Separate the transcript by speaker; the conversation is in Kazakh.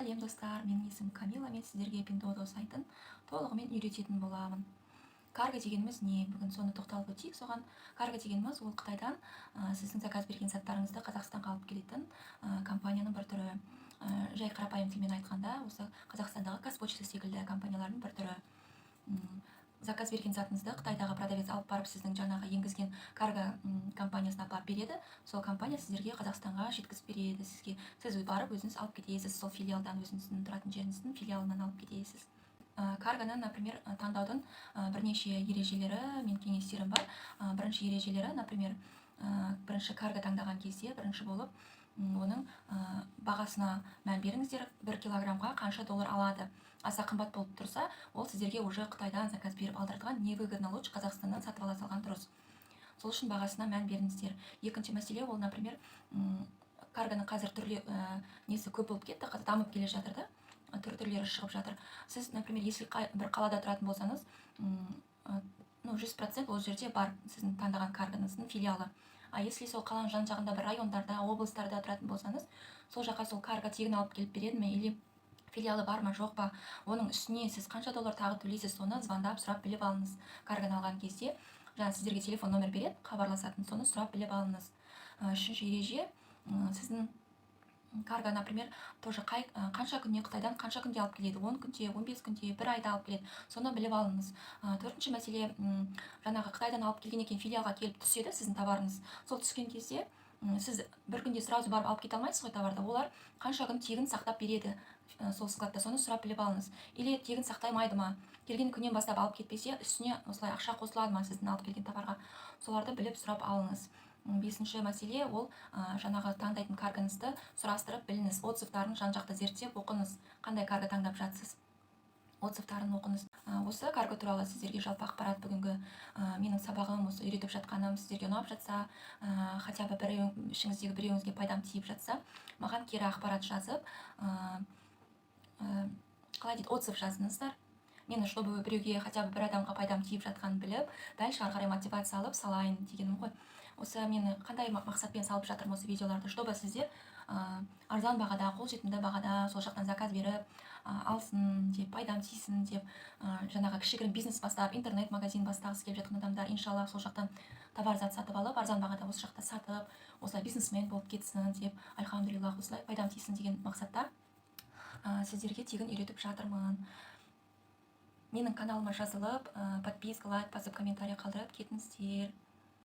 Speaker 1: Сәлем достар, менің есімім Камила, мен сіздерге Pinduoduo сайтын толығымен үйрететін боламын. Карго дегеніміз не? Бүгін соны тоқталып өтейік. Соған карго дегеніміз ол Қытайдан сіздің заказ берген заттарыңызды Қазақстанға алып келетін компанияның бір түрі. Жай қарапайым тілмен айтқанда, осы Қазақстандағы Қазпочта секілді компаниялардың бір түрі. Заказ берген затыңызды Қытайдағы продавец алып барып сіздің жаңағы енгізген карго компаниясына апарып береді. Сол компания сіздерге Қазақстанға жеткізіп береді. Сіз барып өзіңіз алып кетесіз. Сол филиалдан, өзіңіздің тұратын жеріңіздің филиалынан алып кетесіз. Каргоны, например, таңдаудың бірнеше ережелері мен кеңестерім бар. Бірінші ережелері, например, бірінші карго таңдаған кезде бірінші болып оның бағасына мән беріңіздер. 1 килограммға қанша доллар алады. Аса қымбат болып тұрса, ол сіздерге уже Қытайдан заказ беріп алдыртқан, невыгодно, лучше Қазақстаннан сатып ала салған дұрыс. Сол үшін бағасына мән беріңіздер. Екінші мәселе ол, например, каргоның қазір түрлі несі көп болып кетті, дамып келе жатыр да, түрлері шығып жатыр. Сіз, например, если бір қалада тұратын болсаңыз, 100% ол жерде бар сіздің таңдаған каргоныңыздың филиалы. А если сол қаланың жан-жағында бір райондарда, облыстарда тұратын болсаңыз, сол жаққа сол карго тегін алып келіп береді ме, или филиалы бар ма, жоқ па, оның үстіне сіз қанша доллар тағы төлейсіз, соны звондап сұрап біліп алыңыз. Каргоны алған кезде жаңа сіздерге телефон номер береді, хабарласатын, соны сұрап біліп алыңыз. Үшінші ереже, сіздің карго, например, тоже қанша күнде Қытайдан қанша күнде алып келеді, 10 күнде, 15 күнде, 1 айда алып келеді, соны біліп алыңыз. Төртінші мәселе, жаңағы Қытайдан алып келген екен филиалға келіп түседі сіздің товарыңыз. Сол түскен кезде сіз бір күнде сразу барып алып кете алмайсыз ғой товарды. Олар қанша күн тегін сақтап береді сол складта, соны сұрап біліп алыңыз. Или тегін сақтаймайды ма? Келген күннен бастап алып кетпесе, үстіне осылай ақша қосылады ма сіздің алып келген товарға? Соларды біліп сұрап алыңыз. Бесінші мәселе ол жаңағы таңдайтын каргонызды сұрастырып біліңіз. Отзывтарын жан-жақты зерттеп оқыңыз. Қандай карго таңдап жатсыз? Отзывтарын оқыңыз. Осы карго туралы сіздерге жалпы ақпарат бүгінгі менің сабағым, осы үйретіп жатқаным сіздерге ұнап жатса, хотя бы ішіңіздегі біреуіңізге пайдам тиіп жатса, маған кері ақпарат жазып, қалай дейді, отзыв жазыңыздар. Мені, чтобы біреуге, хотя бы бір адамға пайдам тиіп жатқанын біліп, дальше ары қарай мотивация алып салайын дегенім ғой. Осы мені қандай мақсатпен салып жатырмын осы видеоларды, чтобы сіздер арзан бағада, қолжетімді бағада сол жақтан заказ беріп алсын деп, пайдам тисін деп, жаңағы кішігірім бизнес бастап, интернет-магазин бастағысы келіп жатқан адамдар, иншалла сол жақтан товар зат сатып алып, арзан бағада осы жақта сатып, осылай бизнесмен болып кетсін деп, альхамдулиллах, осылай пайдам тисін деген мақсатта сіздерге тегін үйретіп жатырмын. Менің каналыма жазылып, подписка, лайк басып, комментарий қалдырып кетіңіздер.